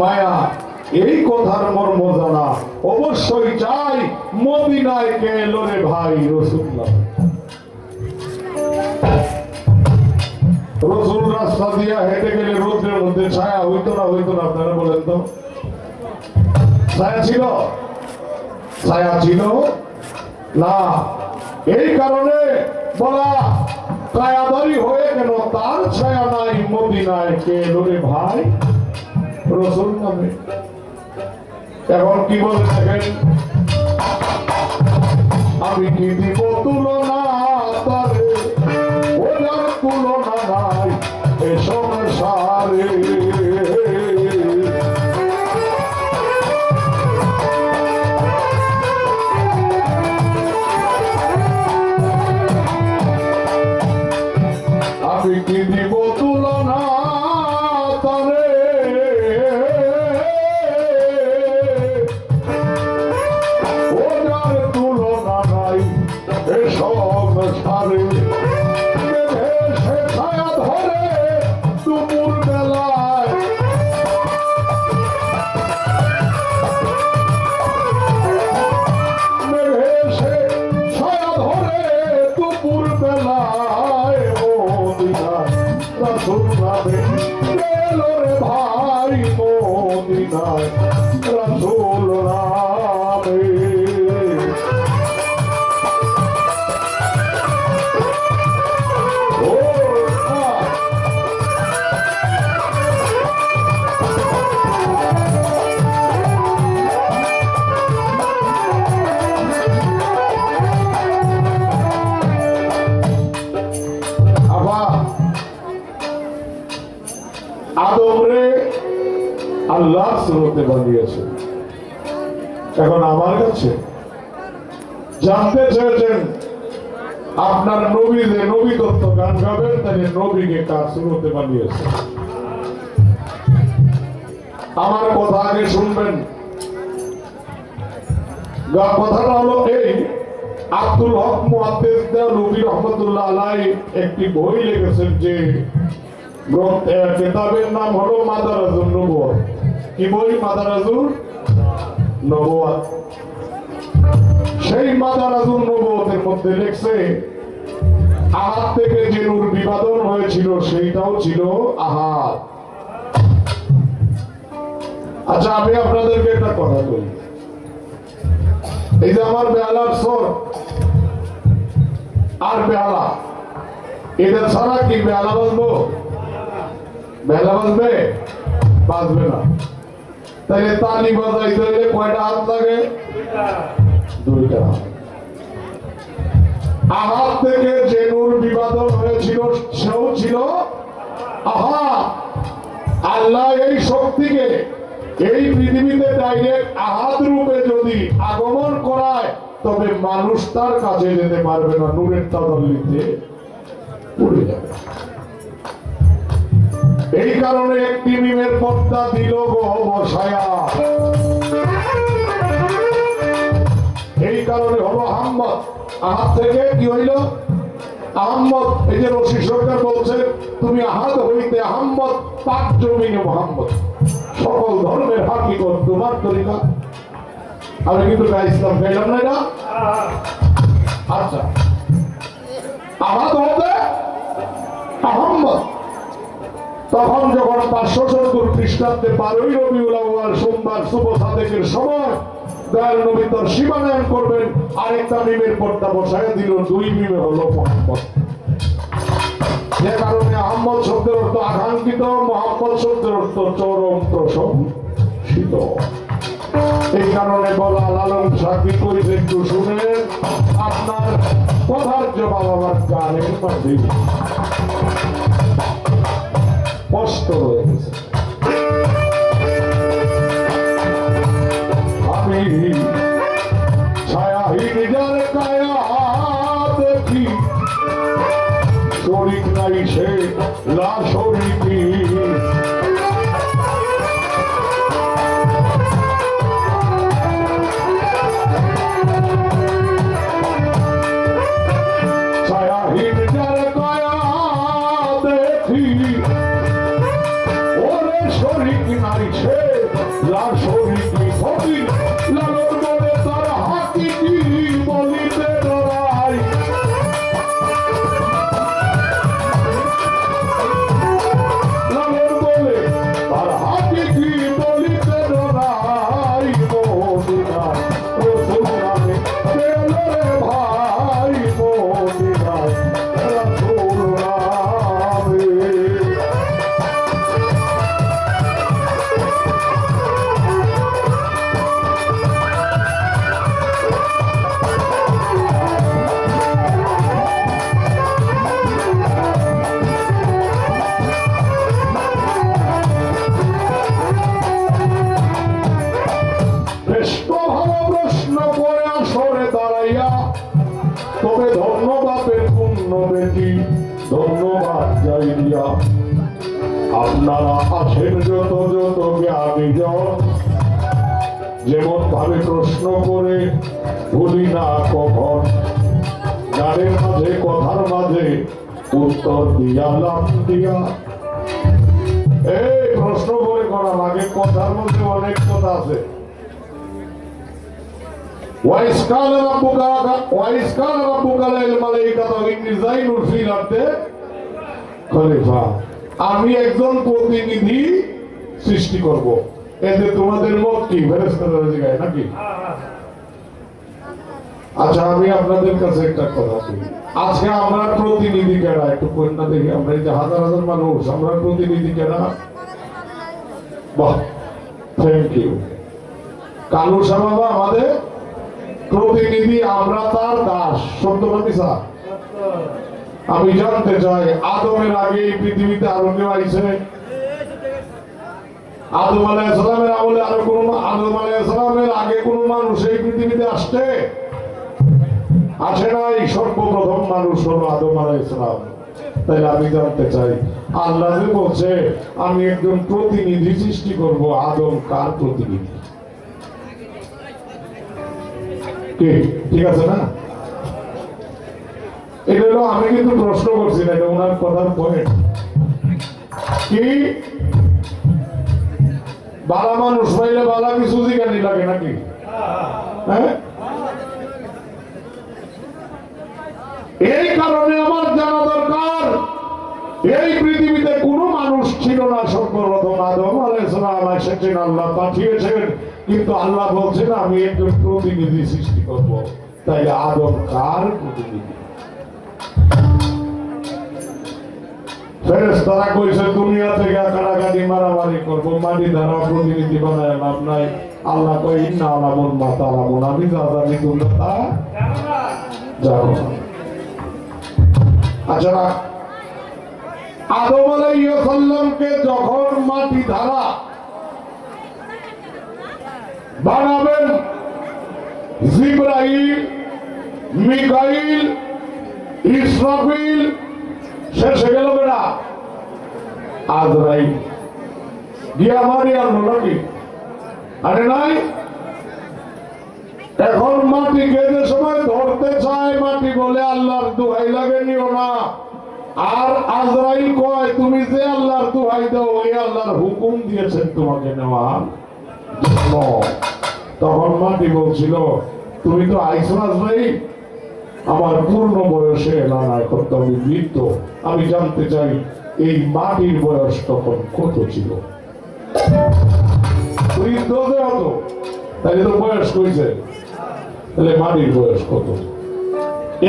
মায়া এই কথার মর্ম জানা অবশ্যই চাই মদিনায় কে এলো রে ভাই রাসূলুল্লাহ। রাসূল রাস্তা দিয়া হেঁটে গেলে রোদ্রের মধ্যে ছায়া হইতো না আপনারা বলেন তো? ছায়া ছিল না। এই কারণে বলা কায়াদারি হয়ে গেল তার ছায়া নাই মদিনায় কে এলো রে ভাই রাসূল নামে। এখন কি বলে দেখেন, আমি কি দিব তুলনা তারে, ওনার তুলনা নাই এ সংসারে। আমি কি দিব তুলনা তারে, ওনার তুলনা নাই এ সংসারে। সে ছায়া ধরে দুপুর বেলায়, সে ছায়া ধরে দুপুর বেলায় রাসূল নামে এলো রে ভাই মদিনায় রাসূল নামে। আদমরে আল্লাহ সুরতে বানিয়েছে। এখন আমার কাছে জানতে চেয়েছেন আপনার নবী যে নবী তত্ত্ব গান গাবেন, তাই নবীকে কার সুরতে বানিয়েছে। আমার কথা আগে শুনবেন। কথাটা হলো এই, আব্দুল হক মুহাদ্দিস দেওলভী রহমতুল্লাহ আলাইহি একটি বই লিখেছেন, যে কিতাবের নাম হলো মাদারাজুন নবুওয়াত। কি বই? মাদারাজুন নবুয়ত। সেই মাদারাজুন নবুয়তের মধ্যে লেখছে আহাত থেকে যে নূর বিভাজন হয়েছিল সেইটাও ছিল আহাত। আচ্ছা, আমি আপনাদেরকে একটা কথা বলি, এই যে আমার বেহালার স্বর আর বেহালা, এটা ছাড়া কি বেহালা বাজবো? বেহালা বাজবে? বাজবে না। তাইলে তালি বাজাইতে হলে কয়টা হাত লাগে? দুইটা হাত। আহাত থেকে যে নূর বিভাজন হয়েছিল সেও ছিল আহাত। আল্লাহ এই শক্তিকে এই পৃথিবীতে ডাইরেক্ট আহাত রূপে যদি আগমন করায়, তবে মানুষ তার কাছে যেতে পারবে না, নূরের তাদাল্লিতে পড়ে যাবে। এই কারণে একটি মিমের পর্দা দিল গো বসায়া, এই কারণে হলো আহম্মদ। আহাত থেকে কি হইল? আহম্মদ। এই যে রশি সরকার বলছে তুমি আহাত হইতে আহম্মদ, পাক জমিনে মোহাম্মদ, সকল ধর্মের হাকিকত তোমার তরিকা। আমি কিন্তু ইসলাম গাইলাম না এটা। আচ্ছা, আহাত হতে আহম্মদ। তখন যখন 570 খ্রিস্টাব্দে 12ই রবিউল আউয়াল সোমবার শুভ সাদেকের সময় দয়াল নবী তার সীমানায়ন করবেন, আরেকটা মিমের পর্দা বসায় দিল, 2 মিমে হলো মোহাম্মদ। যে কারণে আহম্মদ শব্দের অর্থ আকাঙ্ক্ষিত, মোহাম্মদ শব্দের অর্থ চরম প্রশংসিত। এই কারণে বলা লালন সাক্ষী করিতে একটু শুনেন, আপনার কথার জবাব আমার গানের মাঝে স্পষ্ট হয়ে গেছে। আমি ছায়াহীন যার কায়া দেখি, শরীক নাই সে লা শরীকি। ছায়াহীন যার কায়া দেখি, ওরে শরীক নাই সে লা শরীকি। ফকির লালন বলে তার হাকিকি বলিতে ডরাই, লালন বলে তার হাকিকি বলিতে ডরাই। মদিনায় রসুল নামে গেল রে ভাই, মদিনায় রসুল নামে। প্রশ্ন করে আসরে দাঁড়াইয়া, তবে ধন্যবাদের পূর্ণ বেটি ধন্যবাদ যাই দিয়া। আপনারা আসেন যত যত জ্ঞানীজন, যেমন ভাবে প্রশ্ন করে ভুলি না কখন, গানের মাঝে কথার মাঝে উত্তর দিয়া লাভ দিয়া। এই প্রশ্ন করে করা লাগে, কথার মধ্যে অনেক কথা আছে। وَإِذْ قَالَ رَبُّكَ لِلْمَلَائِكَةِ إِنِّي جَاعِلٌ فِي الْأَرْضِ খলিফা। আমি একজন প্রতিনিধি সৃষ্টি করব। এতে তোমাদের মত কি? ফেরেশতারা জিজ্ঞাসা নাকি? আচ্ছা, আমি আপনাদের কাছে একটা কথা বলি, আজকে আমরা প্রতিনিধি কেনা একটু কন্যা দেখি, আমরা এই যে হাজার হাজার মানুষ, আমরা প্রতিনিধি কেনা। বাহ, থ্যাংক ইউ। কালু সাহেব আমাদের প্রতিনিধি, আমরা তার দাস। সত্য না মিছা? আমি জানতে চাই, আদমের আগে এই পৃথিবীতে আরো কেউ আইছে? আদম আলাইহিস সালামের আমলে আরো কোন, আদম আলাইহিস সালামের আগে কোন মানুষ এই পৃথিবীতে আসছে? আসে নাই। সর্বপ্রথম মানুষ হলো আদম আলাইহিস সালাম। তাই আমি জানতে চাই, আল্লাহ যে বলছে আমি একজন প্রতিনিধি সৃষ্টি করব, আদম কার প্রতিনিধি? ঠিক আছে না? এটা হলো, আমি কিন্তু প্রশ্ন করছি না, এটা ওনার কথার পয়েন্ট। কি বালা মানুষ পাইলে বালা কিছু জিজ্ঞানি লাগে নাকি? হ্যাঁ? এই কারণে আমার জানা দরকার, এই পৃথিবীতে কোনো মানুষ ছিল না, সর্বপ্রথম আদম আলাইহিস সালাম এসেছেন, আল্লাহ পাঠিয়েছেন, কিন্তু আল্লাহ বলছেন আমি একজন প্রতিনিধি সৃষ্টি করব। তাই আদম কার প্রতিনিধি? ফেরেশতারা কইছে দুনিয়া থেকে কাটাকাটি মারামারি করব, মাটি দ্বারা প্রতিনিধি বানায় লাভ নাই। আল্লাহ কই ইন্না আলামুল মাতালামুন, আমি যা জানি তোমরা তা জানো না। আচ্ছা, আদম আলাইহিস সালামকে যখন মাটি দ্বারা বানাবেন, জিবরাইল, মিকাইল, ইসরাফিল, শেষে গেল বেড়া আজরাইল গিয়া মারি আনলো নাকি? আরে নাই। এখন মাটিকে যে সময় ধরতে চায়, মাটি বলে আল্লাহর দোহাই লাগে নিও না। আর আজরাইল কয় তুমি যে আল্লাহর দোহাই দাও, ওই আল্লাহর হুকুম দিয়েছেন তোমাকে নেওয়ার জন্য। তখন মাটি বলছিল তুমি তো আইসো আজরাইল, আমার পূর্ণ বয়সে এলাম, এখন তো আমি মৃত, আমি জানতে চাই এই মাটির বয়স তখন কত ছিল? হতো তাহলে তো বয়স কইছে, তাহলে মাটির বয়স কত?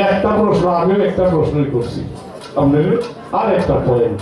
একটা প্রশ্ন, আমিও একটা প্রশ্নই করছি, আপনাদের আর একটা পয়েন্ট।